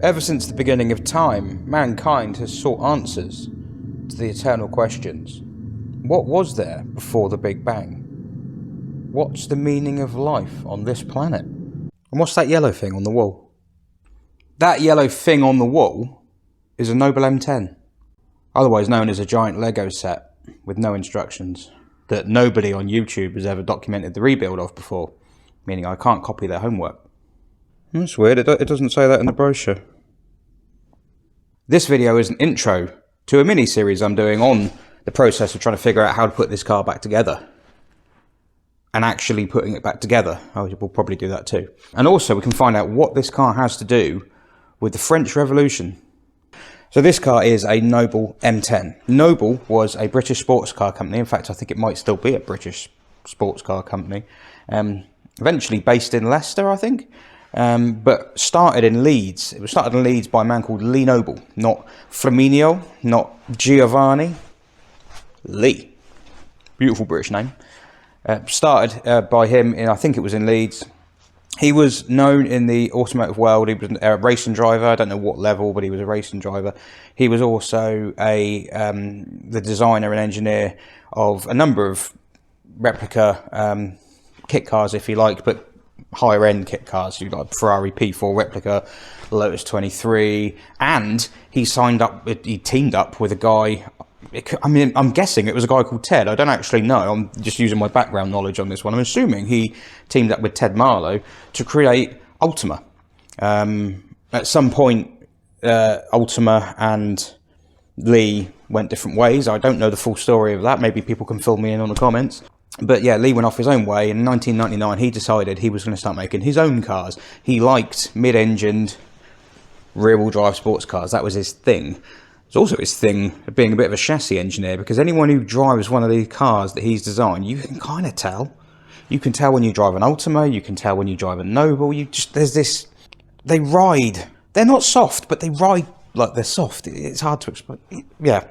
Ever since the beginning of time, mankind has sought answers to the eternal questions. What was there before the Big Bang? What's the meaning of life on this planet? And what's that yellow thing on the wall? That yellow thing on the wall is a Noble M10, otherwise known as a giant Lego set with no instructions, that nobody on YouTube has ever documented the rebuild of before, meaning I can't copy their homework. That's weird, it doesn't say that in the brochure. This video is an intro to a mini-series I'm doing on the process of trying to figure out how to put this car back together. And actually putting it back together. Oh, we'll probably do that too. And also we can find out what this car has to do with the French Revolution. So this car is a Noble M10. Noble was a British sports car company. In fact, I think it might still be a British sports car company. Eventually based in Leicester, I think. But started in Leeds. It was started in Leeds by a man called Lee Noble. Not Flaminio, not Giovanni. Lee. Beautiful British name. Started by him in, I think it was in Leeds. He was known in the automotive world. He was a racing driver. I don't know what level, but he was a racing driver. He was also the designer and engineer of a number of replica kit cars, if you like, but higher end kit cars. You've got a Ferrari P4 replica, Lotus 23, and he teamed up with a guy. I mean, I'm guessing it was a guy called Ted. I don't actually know. I'm just using my background knowledge on this one. I'm assuming he teamed up with Ted Marlowe to create Ultima. At some point, Ultima and Lee went different ways. I don't know the full story of that. Maybe people can fill me in on the comments. But yeah, Lee went off his own way. In 1999, he decided he was going to start making his own cars. He liked mid-engined, rear-wheel drive sports cars. That was his thing. It's also his thing of being a bit of a chassis engineer, because anyone who drives one of these cars that he's designed, you can kind of tell. You can tell when you drive an Ultima, you can tell when you drive a Noble. There's this, they ride. They're not soft, but they ride like they're soft. It's hard to explain. Yeah,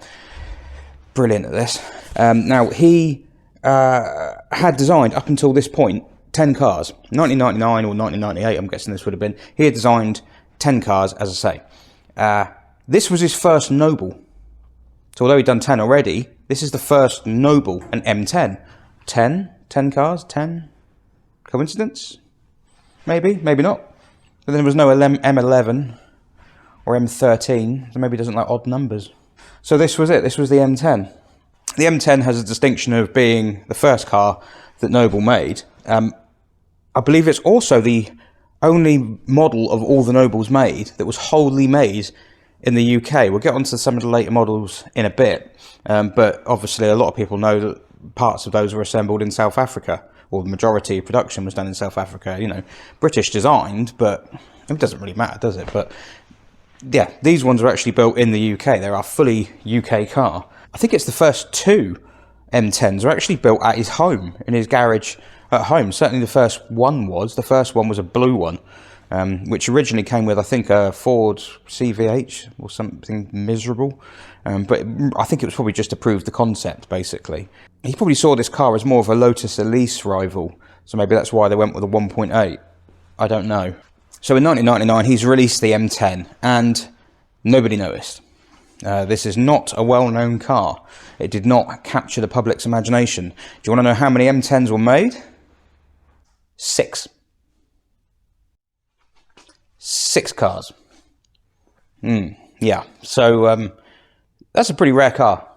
brilliant at this. Now, he had designed, up until this point, 10 cars. 1999 or 1998, I'm guessing this would have been. He had designed 10 cars, as I say. This was his first Noble. So although he'd done 10 already, this is the first Noble, an M10. 10 cars? 10? Coincidence? Maybe, maybe not. But then there was no M11 or M13, so maybe he doesn't like odd numbers. So this was it, this was the M10. The M10 has a distinction of being the first car that Noble made. I believe it's also the only model of all the Nobles made that was wholly made in the UK. We'll get onto some of the later models in a bit, but obviously a lot of people know that parts of those were assembled in South Africa, or the majority of production was done in South Africa. You know, British designed, but it doesn't really matter, does it? But yeah, these ones were actually built in the UK. They're a fully UK car. I think it's the first two M10s are actually built at his home, in his garage at home. Certainly the first one was. The first one was a blue one, which originally came with, I think, a Ford CVH or something miserable. But I think it was probably just to prove the concept, basically. He probably saw this car as more of a Lotus Elise rival, so maybe that's why they went with a 1.8. I don't know. So in 1999, he's released the M10, and nobody noticed. This is not a well-known car. It did not capture the public's imagination. Do you want to know how many M10s were made? 6. 6 cars. Yeah, so that's a pretty rare car.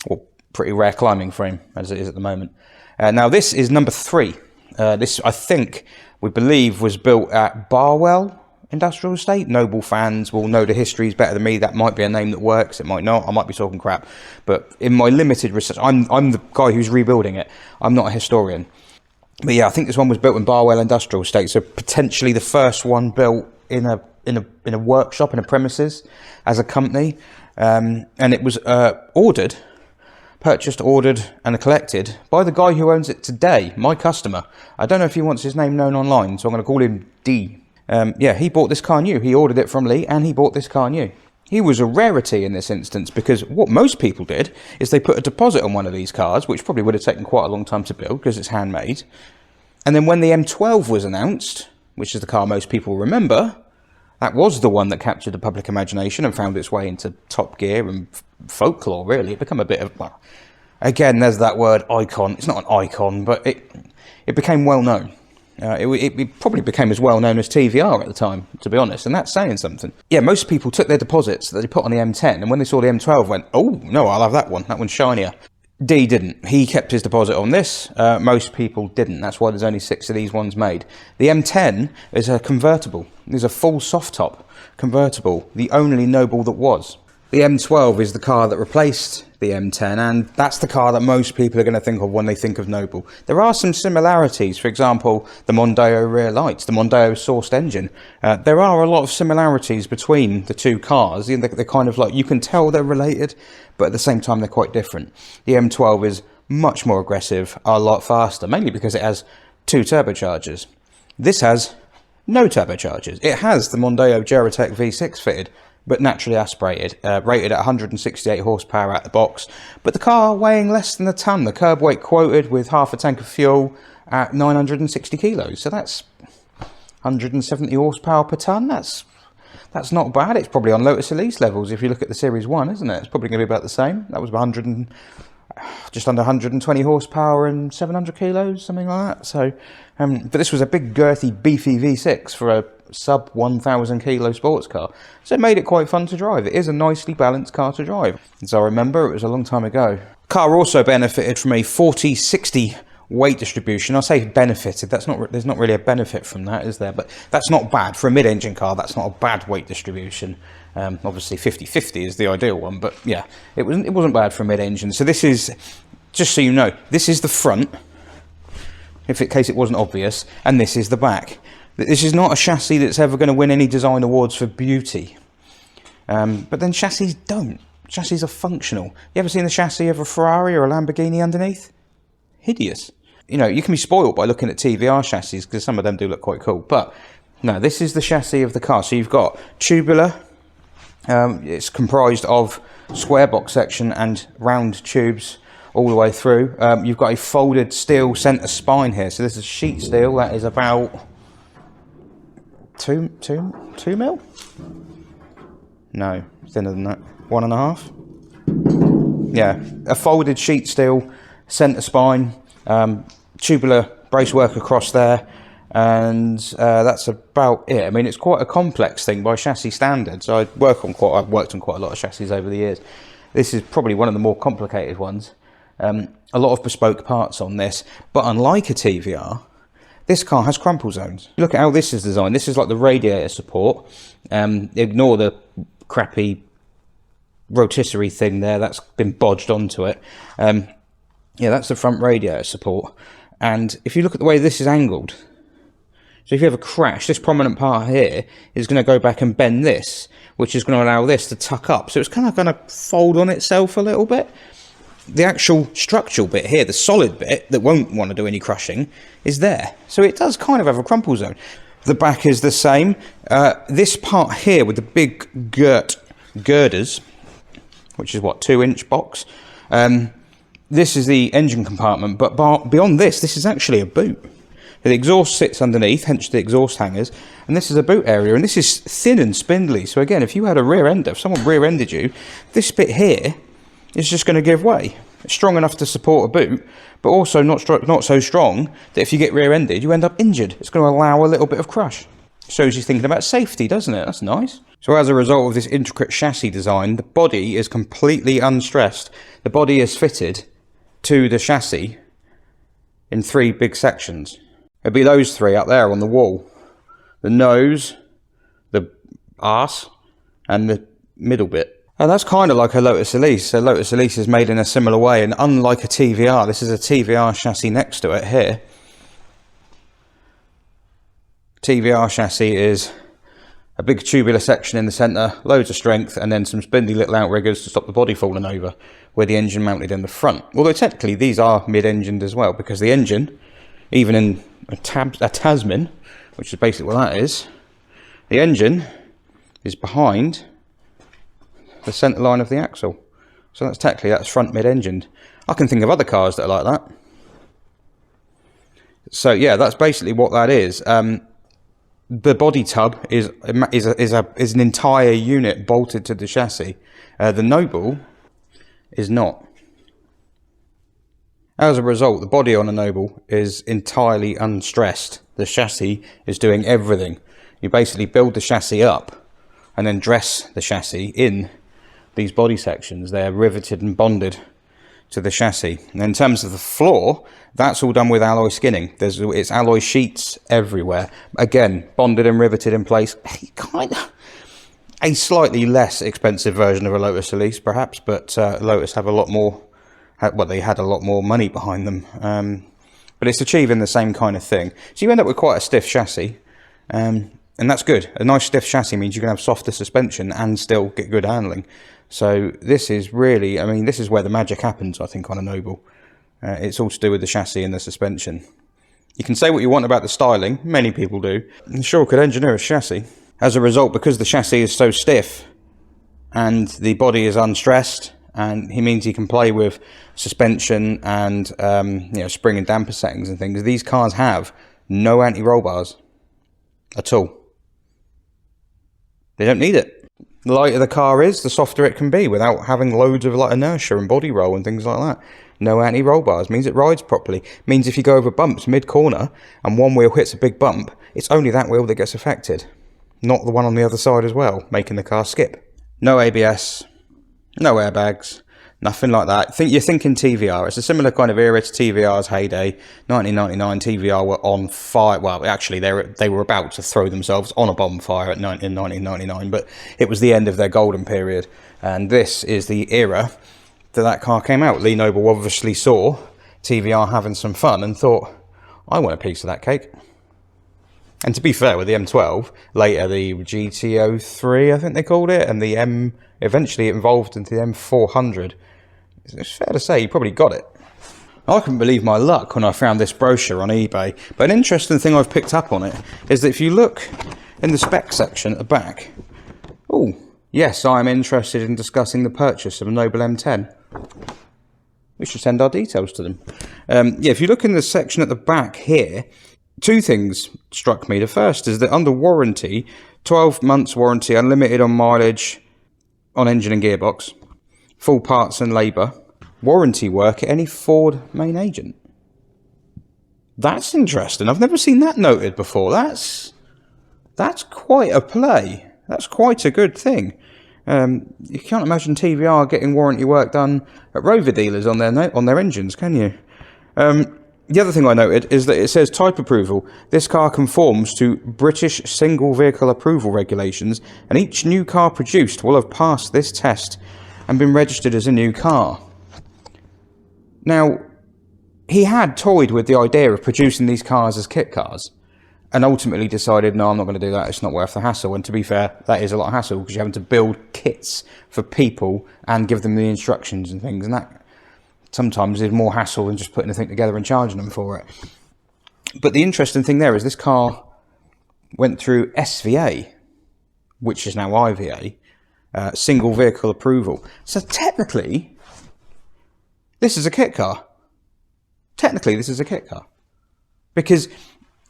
Or pretty rare climbing frame, as it is at the moment. Now this is number 3. This, I think, we believe was built at Barwell Industrial Estate. Noble fans will know the histories better than me. That might be a name that works, it might not. I might be talking crap. But in my limited research, I'm the guy who's rebuilding it. I'm not a historian. But yeah, I think this one was built in Barwell Industrial Estate, so potentially the first one built in a workshop, in a premises, as a company. And it was purchased, ordered, and collected by the guy who owns it today, my customer. I don't know if he wants his name known online, so I'm going to call him D. Yeah, he bought this car new. He ordered it from Lee, and he bought this car new. He was a rarity in this instance, because what most people did is they put a deposit on one of these cars, which probably would have taken quite a long time to build because it's handmade. And then when the M12 was announced, which is the car most people remember, That was the one that captured the public imagination and found its way into Top Gear and folklore, really. It became a bit of, well, again, there's that word icon. It's not an icon, but it became well known. It probably became as well known as TVR at the time, to be honest, and that's saying something. Yeah, most people took their deposits that they put on the M10, and when they saw the M12 went, oh, no, I'll have that one. That one's shinier. D didn't. He kept his deposit on this. Most people didn't. That's why there's only 6 of these ones made. The M10 is a convertible. It's a full soft top convertible, the only Noble that was. The M12 is the car that replaced the M10, and that's the car that most people are going to think of when they think of Noble. There are some similarities. For example, the Mondeo rear lights, the Mondeo sourced engine. There are a lot of similarities between the two cars. They're kind of like, you can tell they're related, but at the same time they're quite different. The M12 is much more aggressive, a lot faster, mainly because it has 2 turbochargers. This has no turbochargers. It has the Mondeo Geratech V6 fitted, but naturally aspirated, rated at 168 horsepower at the box, but the car weighing less than a tonne. The curb weight quoted with half a tank of fuel at 960 kilos, so that's 170 horsepower per tonne. That's not bad. It's probably on Lotus Elise levels if you look at the Series 1, isn't it? It's probably going to be about the same. That was just under 120 horsepower and 700 kilos, something like that. So, but this was a big, girthy, beefy V6 for a sub 1,000 kilo sports car. So it made it quite fun to drive. It is a nicely balanced car to drive. As I remember, it was a long time ago. Car also benefited from a 40-60 weight distribution. I say benefited, there's not really a benefit from that, is there? But that's not bad. For a mid-engine car, that's not a bad weight distribution. Obviously 50-50 is the ideal one, but yeah, it wasn't bad for a mid-engine. So this is, just so you know, this is the front, in case it wasn't obvious, and this is the back. This is not a chassis that's ever going to win any design awards for beauty. But then chassis don't. Chassis are functional. You ever seen the chassis of a Ferrari or a Lamborghini underneath? Hideous. You know, you can be spoiled by looking at TVR chassis because some of them do look quite cool. But no, this is the chassis of the car. So you've got tubular. It's comprised of square box section and round tubes all the way through. You've got a folded steel centre spine here. So this is sheet steel. That is about 2 mil? No, thinner than that. 1.5. Yeah, a folded sheet steel centre spine, tubular bracework across there, and that's about it. I mean, it's quite a complex thing by chassis standards. I've worked on quite a lot of chassis over the years. This is probably one of the more complicated ones. A lot of bespoke parts on this, but unlike a TVR, this car has crumple zones. Look at how this is designed. This is like the radiator support. Ignore the crappy rotisserie thing there. That's been bodged onto it. Yeah, that's the front radiator support. And if you look at the way this is angled, so if you have a crash, this prominent part here is going to go back and bend this, which is going to allow this to tuck up. So it's kind of going to fold on itself a little bit. The actual structural bit here, the solid bit that won't want to do any crushing, is there. So it does kind of have a crumple zone. The back is the same. This part here with the big girders, which is what, 2-inch box. This is the engine compartment, but beyond this is actually a boot. The exhaust sits underneath, hence the exhaust hangers, and this is a boot area, and this is thin and spindly. So again, if you had a rear ender, if someone rear-ended you, this bit here is just going to give way. It's strong enough to support a boot, but also not so strong that if you get rear-ended, you end up injured. It's going to allow a little bit of crush. Shows you thinking about safety, doesn't it? That's nice. So as a result of this intricate chassis design, the body is completely unstressed. The body is fitted to the chassis in 3 big sections. It'd be those 3 up there on the wall. The nose, the arse, and the middle bit. And that's kind of like a Lotus Elise. So Lotus Elise is made in a similar way, and unlike a TVR, this is a TVR chassis next to it here. TVR chassis is a big tubular section in the centre, loads of strength, and then some spindly little outriggers to stop the body falling over, with the engine mounted in the front. Although technically these are mid-engined as well, because the engine, even in a Tasman, which is basically what that is, the engine is behind the centre line of the axle. So that's front mid-engined. I can think of other cars that are like that. So yeah, that's basically what that is. the body tub is an entire unit bolted to the chassis. The Noble is not. As a result, the body on a Noble is entirely unstressed. The chassis is doing everything. You basically build the chassis up and then dress the chassis in these body sections. They're riveted and bonded to the chassis. And in terms of the floor, that's all done with alloy skinning. It's alloy sheets everywhere. Again, bonded and riveted in place. Kind of a slightly less expensive version of a Lotus Elise, perhaps, but Lotus have a lot more. Well, they had a lot more money behind them, but it's achieving the same kind of thing. So you end up with quite a stiff chassis, and that's good. A nice stiff chassis means you can have softer suspension and still get good handling. So this is really, I mean, this is where the magic happens, I think, on a Noble. It's all to do with the chassis and the suspension. You can say what you want about the styling, many people do, and sure could engineer a chassis. As a result, because the chassis is so stiff and the body is unstressed, and he means he can play with suspension and spring and damper settings and things. These cars have no anti-roll bars at all. They don't need it. The lighter the car is, the softer it can be without having loads of like inertia and body roll and things like that. No anti-roll bars means it rides properly. Means if you go over bumps mid-corner and one wheel hits a big bump, it's only that wheel that gets affected, not the one on the other side as well, making the car skip. No ABS. No airbags, nothing like that. You're thinking TVR. It's a similar kind of era to TVR's heyday. 1999, TVR were on fire. Well, actually, they were about to throw themselves on a bonfire in 1999, but it was the end of their golden period. And this is the era that car came out. Lee Noble obviously saw TVR having some fun and thought, I want a piece of that cake. And to be fair, with the M12, later the GT03, I think they called it, and the eventually it evolved into the M400. It's fair to say he probably got it. I couldn't believe my luck when I found this brochure on eBay. But an interesting thing I've picked up on it is that if you look in the spec section at the back, oh, yes, I am interested in discussing the purchase of a Noble M10. We should send our details to them. If you look in the section at the back here, two things struck me. The first is that under warranty, 12 months warranty, unlimited on mileage, on engine and gearbox, full parts and labour, warranty work at any Ford main agent. That's interesting. I've never seen that noted before. That's quite a play. That's quite a good thing. You can't imagine TVR getting warranty work done at Rover dealers on their engines, can you? The other thing I noted is that it says type approval. This car conforms to British single vehicle approval regulations, and each new car produced will have passed this test and been registered as a new car. Now, he had toyed with the idea of producing these cars as kit cars and ultimately decided, no, I'm not going to do that. It's not worth the hassle. And to be fair, that is a lot of hassle because you're having to build kits for people and give them the instructions and things, and that sometimes is more hassle than just putting the thing together and charging them for it. But the interesting thing there is this car went through SVA, which is now IVA, single vehicle approval. So technically, this is a kit car. Technically, this is a kit car. Because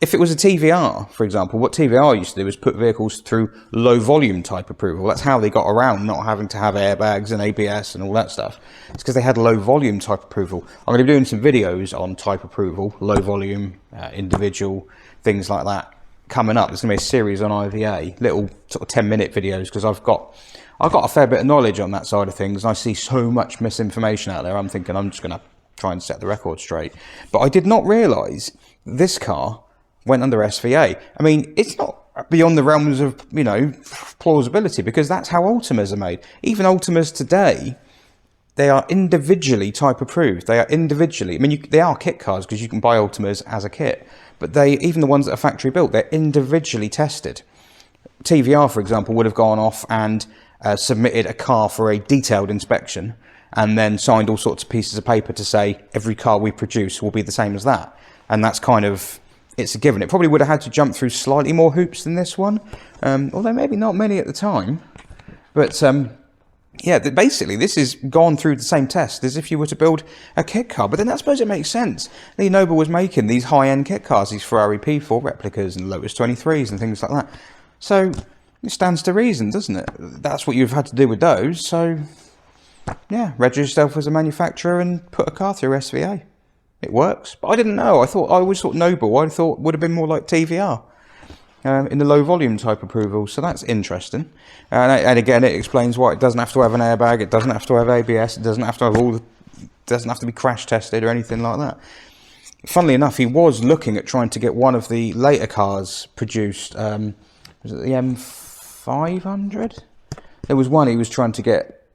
if it was a TVR, for example, what TVR used to do was put vehicles through low volume type approval. That's how they got around not having to have airbags and ABS and all that stuff. It's because they had low volume type approval. I'm going to be doing some videos on type approval, low volume, individual, things like that coming up. There's going to be a series on IVA, little sort of 10-minute videos, because I've got a fair bit of knowledge on that side of things. And I see so much misinformation out there. I'm thinking I'm just going to try and set the record straight. But I did not realise this car went under SVA. I mean, it's not beyond the realms of, plausibility, because that's how Ultimas are made. Even Ultimas today, they are individually type approved. They are individually, they are kit cars because you can buy Ultimas as a kit, but even the ones that are factory built, they're individually tested. TVR, for example, would have gone off and submitted a car for a detailed inspection and then signed all sorts of pieces of paper to say every car we produce will be the same as that. And that's kind of, it's a given. It probably would have had to jump through slightly more hoops than this one, although maybe not many at the time. But yeah, basically this is gone through the same test as if you were to build a kit car. But then I suppose it makes sense. Lee Noble was making these high-end kit cars, these Ferrari P4 replicas and Lotus 23s and things like that. So it stands to reason, doesn't it? That's what you've had to do with those. So yeah, register yourself as a manufacturer and put a car through SVA. It works. But I didn't know. I always thought Noble, I thought would have been more like TVR. In the low volume type approval, so that's interesting. And again, it explains why it doesn't have to have an airbag, it doesn't have to have ABS, it doesn't have to have doesn't have to be crash tested or anything like that. Funnily enough, he was looking at trying to get one of the later cars produced. Was it the M500? There was one he was trying to get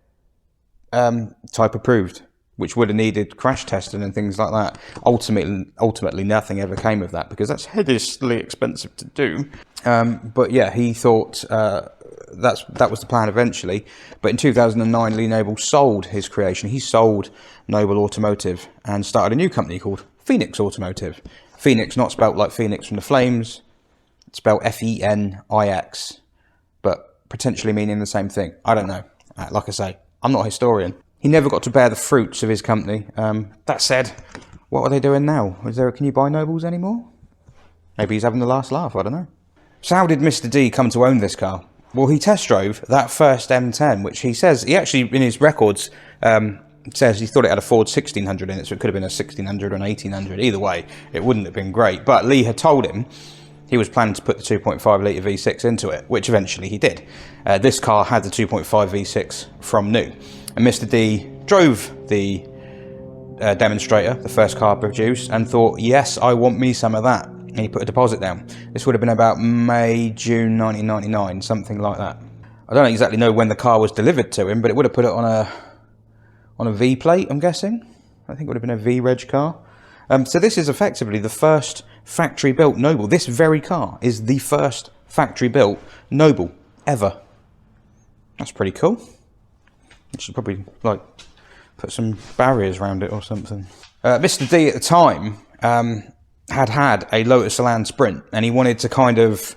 type approved, which would have needed crash testing and things like that. Ultimately, nothing ever came of that because that's hideously expensive to do. But yeah, he thought that was the plan eventually. But in 2009, Lee Noble sold his creation. He sold Noble Automotive and started a new company called Phoenix Automotive. Phoenix, not spelt like Phoenix from the Flames, it's spelled F-E-N-I-X, but potentially meaning the same thing. I don't know. Like I say, I'm not a historian. He never got to bear the fruits of his company. That said, what are they doing now? Can you buy Nobles anymore? Maybe he's having the last laugh, I don't know. So how did Mr. D come to own this car? Well, he test drove that first M10, which he says, he actually, in his records, says he thought it had a Ford 1600 in it, so it could have been a 1600 or an 1800. Either way, it wouldn't have been great. But Lee had told him he was planning to put the 2.5 litre V6 into it, which eventually he did. This car had the 2.5 V6 from new. And Mr. D drove the demonstrator, the first car produced, and thought, yes, I want me some of that. And he put a deposit down. This would have been about May, June 1999, something like that. I don't exactly know when the car was delivered to him, but it would have put it on a V plate, I'm guessing. I think it would have been a V-reg car. So this is effectively the first factory-built Noble. This very car is the first factory-built Noble ever. That's pretty cool. I should probably put some barriers around it or something. Mr. D at the time had a Lotus Elan Sprint, and he wanted to kind of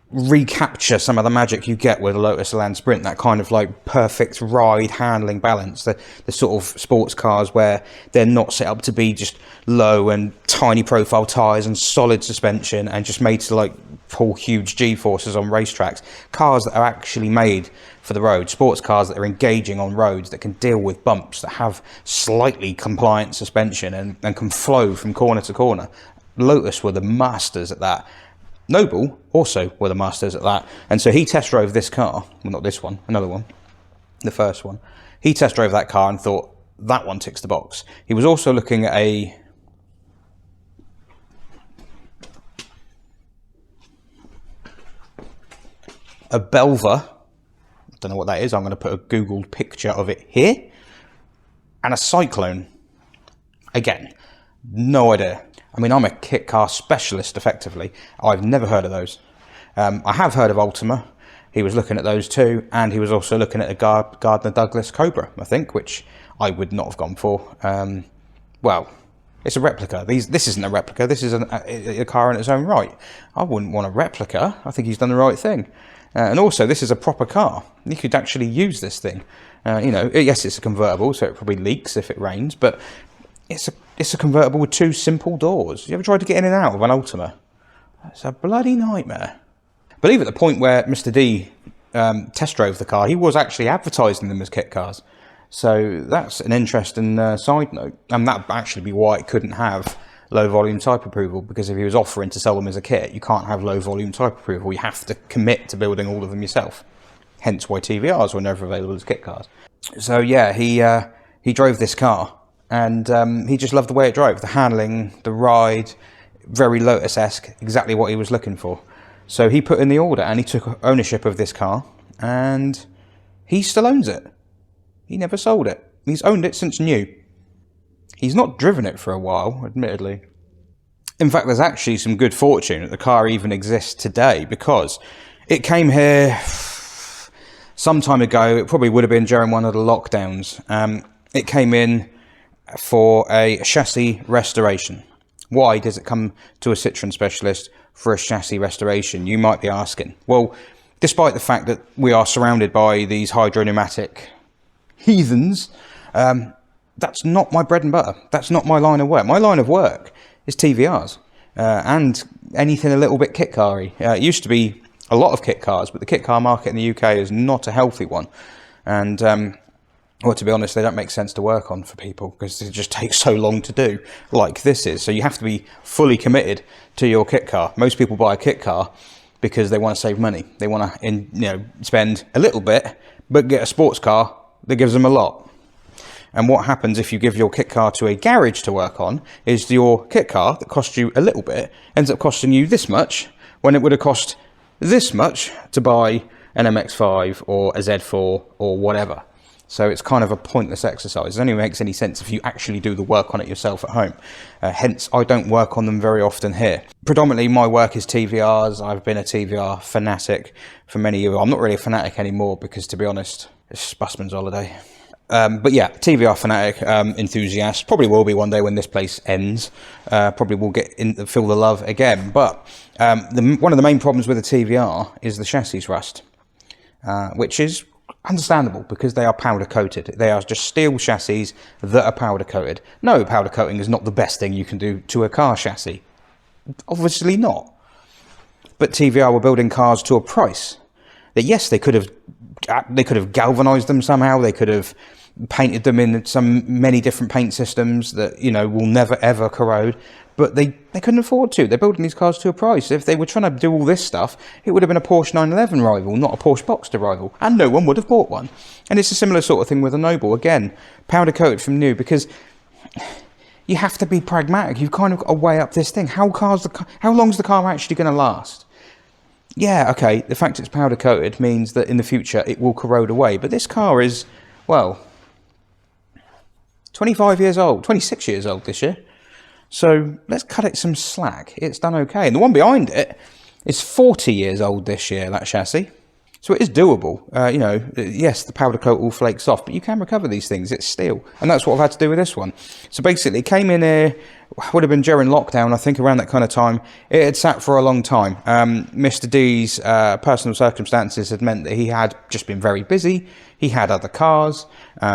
recapture some of the magic you get with a Lotus Elan Sprint, that kind of perfect ride handling balance, the sort of sports cars where they're not set up to be just low and tiny profile tyres and solid suspension and just made to pull huge G-forces on racetracks. Cars that are actually made for the road, sports cars that are engaging on roads, that can deal with bumps, that have slightly compliant suspension and can flow from corner to corner. Lotus were the masters at that. Noble also were the masters at that, and so he test drove this car, well not this one, another one, the first one. He test drove that car and thought, that one ticks the box. He was also looking at a Belva, I don't know what that is, I'm going to put a Googled picture of it here, and a Cyclone. Again, no idea. I mean, I'm a kit car specialist, effectively. I've never heard of those. I have heard of Ultima. He was looking at those too, and he was also looking at a Gardner Douglas Cobra, I think, which I would not have gone for. Well, it's a replica. This isn't a replica. This is a car in its own right. I wouldn't want a replica. I think he's done the right thing. And also, this is a proper car. You could actually use this thing. Yes, it's a convertible, so it probably leaks if it rains, but it's a convertible with two simple doors. You ever tried to get in and out of an Ultima? It's a bloody nightmare. I believe at the point where Mr. D test drove the car, he was actually advertising them as kit cars. So that's an interesting side note. And that'd actually be why it couldn't have low volume type approval, because if he was offering to sell them as a kit, you can't have low volume type approval. You have to commit to building all of them yourself. Hence why TVRs were never available as kit cars. So yeah, he drove this car. And he just loved the way it drove, the handling, the ride, very Lotus-esque, exactly what he was looking for. So he put in the order and he took ownership of this car, and he still owns it. He never sold it. He's owned it since new. He's not driven it for a while, admittedly. In fact, there's actually some good fortune that the car even exists today, because it came here some time ago. It probably would have been during one of the lockdowns. It came in for a chassis restoration. Why does it come to a Citroen specialist for a chassis restoration, you might be asking? Well, despite the fact that we are surrounded by these hydropneumatic heathens, that's not my bread and butter. That's not my line of work. My line of work is TVRs and anything a little bit kit car-y. It used to be a lot of kit cars, but the kit car market in the UK is not a healthy one. And, well, to be honest, they don't make sense to work on for people because it just takes so long to do, like this is. So you have to be fully committed to your kit car. Most people buy a kit car because they want to save money. They want to, spend a little bit, but get a sports car that gives them a lot. And what happens if you give your kit car to a garage to work on is your kit car that cost you a little bit ends up costing you this much when it would have cost this much to buy an MX-5 or a Z4 or whatever. So it's kind of a pointless exercise. It only makes any sense if you actually do the work on it yourself at home. Hence, I don't work on them very often here. Predominantly, my work is TVRs. I've been a TVR fanatic for many years. I'm not really a fanatic anymore because, to be honest, it's busman's holiday. But yeah, TVR fanatic, enthusiast. Probably will be one day when this place ends. Probably will feel the love again. But one of the main problems with a TVR is the chassis rust, which is understandable because they are powder coated. They are just steel chassis that are powder coated. No, powder coating is not the best thing you can do to a car chassis. Obviously not. But TVR were building cars to a price that, yes, they could have galvanized them somehow. They could have painted them in many different paint systems that, will never ever corrode. But they couldn't afford to. They're building these cars to a price. If they were trying to do all this stuff, it would have been a Porsche 911 rival, not a Porsche Boxster rival. And no one would have bought one. And it's a similar sort of thing with a Noble. Again, powder coated from new, because you have to be pragmatic. You've kind of got to weigh up this thing. How long's the car actually going to last? Yeah, okay, the fact it's powder coated means that in the future it will corrode away. But this car is, 25 years old, 26 years old this year. So let's cut it some slack. It's done okay. And the one behind it is 40 years old this year, that chassis. So it is doable. Yes, the powder coat all flakes off, but you can recover these things. It's steel. And that's what I've had to do with this one. So basically, it came in here, would have been during lockdown, I think around that kind of time. It had sat for a long time. Mr. D's personal circumstances had meant that he had just been very busy. He had other cars.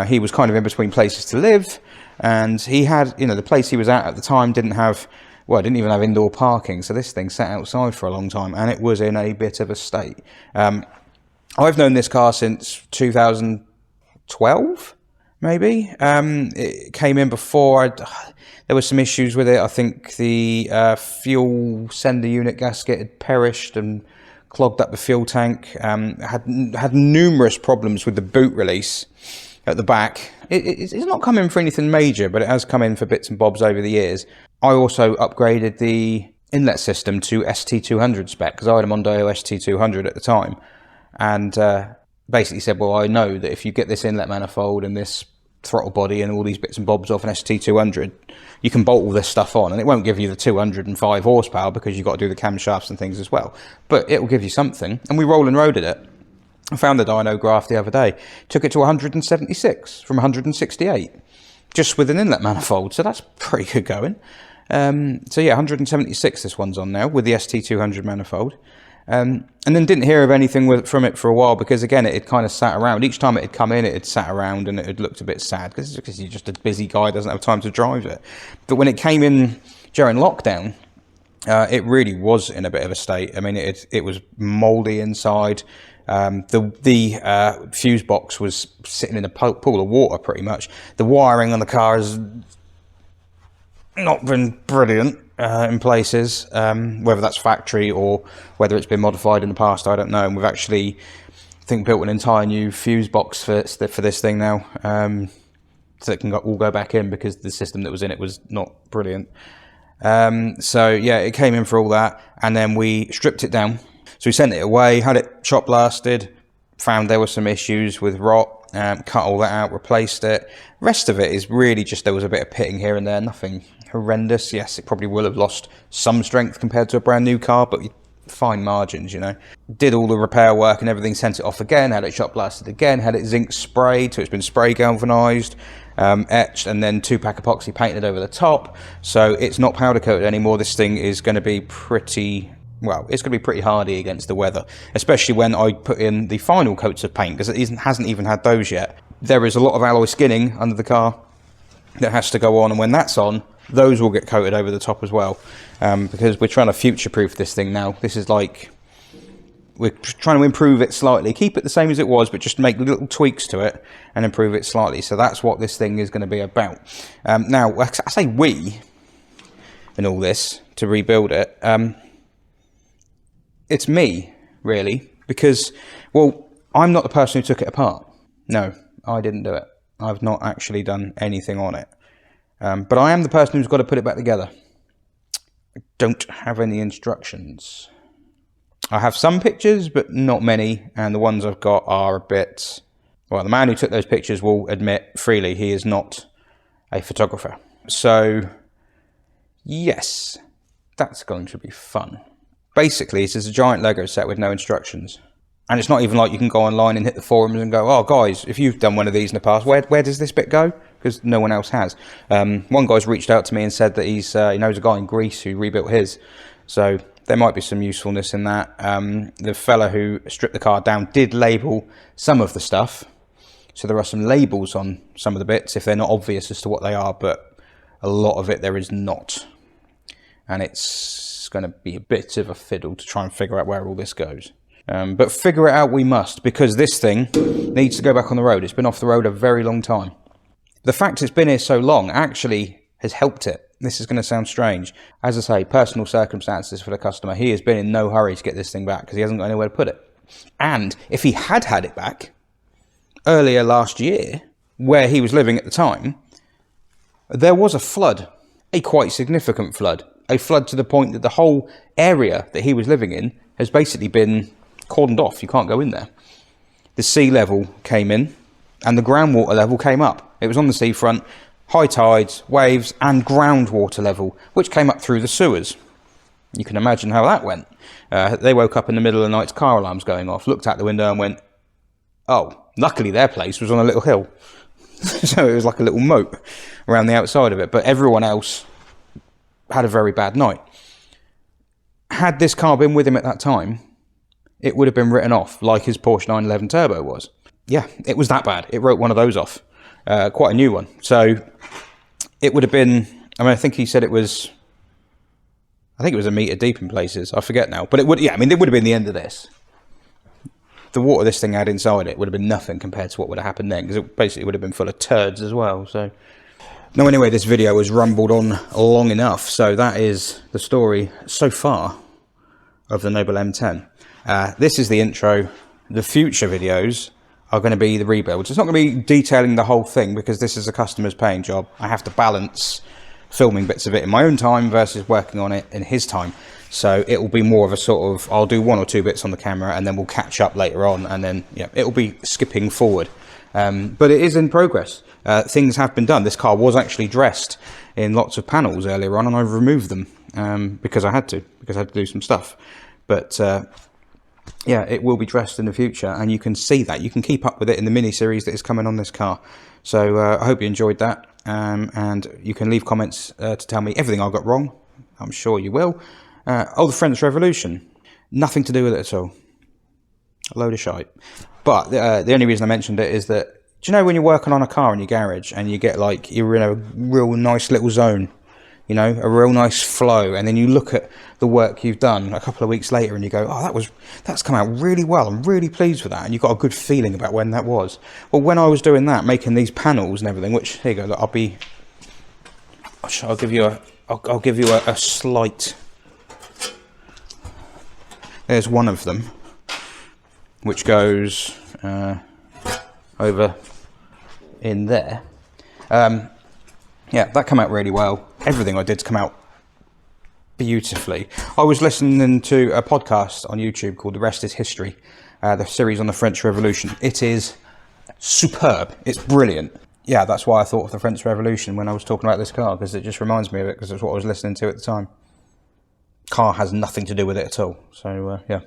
He was kind of in between places to live. And he had, the place he was at the time didn't even have indoor parking. So this thing sat outside for a long time and it was in a bit of a state. I've known this car since 2012, maybe. It came in before. There were some issues with it. I think the fuel sender unit gasket had perished and clogged up the fuel tank. Had numerous problems with the boot release at the back. It's not come in for anything major, but it has come in for bits and bobs over the years. I also upgraded the inlet system to ST200 spec because I had a Mondeo ST200 at the time. And basically said, well, I know that if you get this inlet manifold and this throttle body and all these bits and bobs off an ST200, you can bolt all this stuff on and it won't give you the 205 horsepower because you've got to do the camshafts and things as well. But it will give you something. And we roll and roaded it. I found the dyno graph the other day. Took it to 176 from 168 just with an inlet manifold. So that's pretty good going. So yeah, 176 this one's on now with the ST200 manifold. And then didn't hear of anything from it for a while because, again, it had kind of sat around. Each time it had come in, it had sat around and it had looked a bit sad because you're just a busy guy, doesn't have time to drive it. But when it came in during lockdown, it really was in a bit of a state. I mean, it was mouldy inside. The fuse box was sitting in a pool of water pretty much. The wiring on the car has not been brilliant. In places, whether that's factory or whether it's been modified in the past, I don't know. And we've actually, I think, built an entire new fuse box for this thing now, so it can all go back in because the system that was in it was not brilliant. So yeah, it came in for all that, and then we stripped it down. So we sent it away, had it shot blasted, found there were some issues with rot, cut all that out, replaced it. Rest of it is really just there was a bit of pitting here and there, nothing horrendous. Yes, it probably will have lost some strength compared to a brand new car, but fine margins, Did all the repair work and everything, sent it off again, had it shot blasted again, had it zinc sprayed, so it's been spray galvanized, etched, and then 2-pack epoxy painted over the top. So it's not powder coated anymore. This thing is going to be pretty well, it's going to be pretty hardy against the weather, especially when I put in the final coats of paint, because it hasn't even had those yet. There is a lot of alloy skinning under the car that has to go on, and when that's on, those will get coated over the top as well, because we're trying to future-proof this thing now. This is like, we're trying to improve it slightly, keep it the same as it was, but just make little tweaks to it and improve it slightly. So that's what this thing is going to be about. Now, I say we in all this to rebuild it. It's me, really, because, well, I'm not the person who took it apart. No, I didn't do it. I've not actually done anything on it. But I am the person who's got to put it back together. I don't have any instructions. I have some pictures, but not many, and the ones I've got are a bit... Well, the man who took those pictures will admit freely he is not a photographer. So, yes, that's going to be fun. Basically, it's just a giant Lego set with no instructions. And it's not even like you can go online and hit the forums and go, oh, guys, if you've done one of these in the past, where does this bit go? Because no one else has. One guy's reached out to me and said that he knows a guy in Greece who rebuilt his. So there might be some usefulness in that. The fella who stripped the car down did label some of the stuff. So there are some labels on some of the bits, if they're not obvious as to what they are, but a lot of it there is not. And it's going to be a bit of a fiddle to try and figure out where all this goes. But figure it out we must, because this thing needs to go back on the road. It's been off the road a very long time. The fact it's been here so long actually has helped it. This is going to sound strange. As I say, personal circumstances for the customer. He has been in no hurry to get this thing back because he hasn't got anywhere to put it. And if he had had it back earlier last year, where he was living at the time, there was a flood, a quite significant flood. A flood to the point that the whole area that he was living in has basically been cordoned off. You can't go in there. The sea level came in and the groundwater level came up. It was on the seafront, high tides, waves and groundwater level, which came up through the sewers. You can imagine how that went. They woke up in the middle of the night to car alarms going off, looked out the window and went, oh, luckily their place was on a little hill. So it was like a little moat around the outside of it, but everyone else had a very bad night. Had this car been with him at that time, it would have been written off like his Porsche 911 Turbo was. Yeah, it was that bad. It wrote one of those off. Quite a new one. So it would have been, I mean, I think he said it was, I think it was a metre deep in places. I forget now. But it would, yeah, I mean, it would have been the end of this. The water this thing had inside it would have been nothing compared to what would have happened then, because it basically would have been full of turds as well. So, no, anyway, this video has rumbled on long enough. So that is the story so far of the Noble M10. This is the intro. The future videos are going to be the rebuilds. It's not going to be detailing the whole thing because this is a customer's paying job. I have to balance filming bits of it in my own time versus working on it in his time. So it will be more of a sort of, I'll do one or two bits on the camera and then we'll catch up later on, and then yeah, it will be skipping forward. But it is in progress. Things have been done. This car was actually dressed in lots of panels earlier on, and I've removed them because I had to do some stuff. But yeah, it will be dressed in the future, and you can see that. You can keep up with it in the mini-series that is coming on this car. So I hope you enjoyed that, and you can leave comments to tell me everything I got wrong. I'm sure you will. Oh, the French Revolution. Nothing to do with it at all. A load of shite. But the only reason I mentioned it is that, do you know when you're working on a car in your garage and you get like, you're in a real nice little zone, you know, a real nice flow, and then you look at the work you've done a couple of weeks later and you go, oh, that's come out really well, I'm really pleased with that, and you've got a good feeling about when that was. Well, when I was doing that, making these panels and everything, which, here you go, look, I'll give you a slight, there's one of them, which goes over in there. Yeah, that came out really well. Everything I did's come out beautifully. I was listening to a podcast on YouTube called The Rest is History, the series on the French Revolution. It is superb. It's brilliant. Yeah, that's why I thought of the French Revolution when I was talking about this car, because it just reminds me of it, because it's what I was listening to at the time. Car has nothing to do with it at all. So, yeah.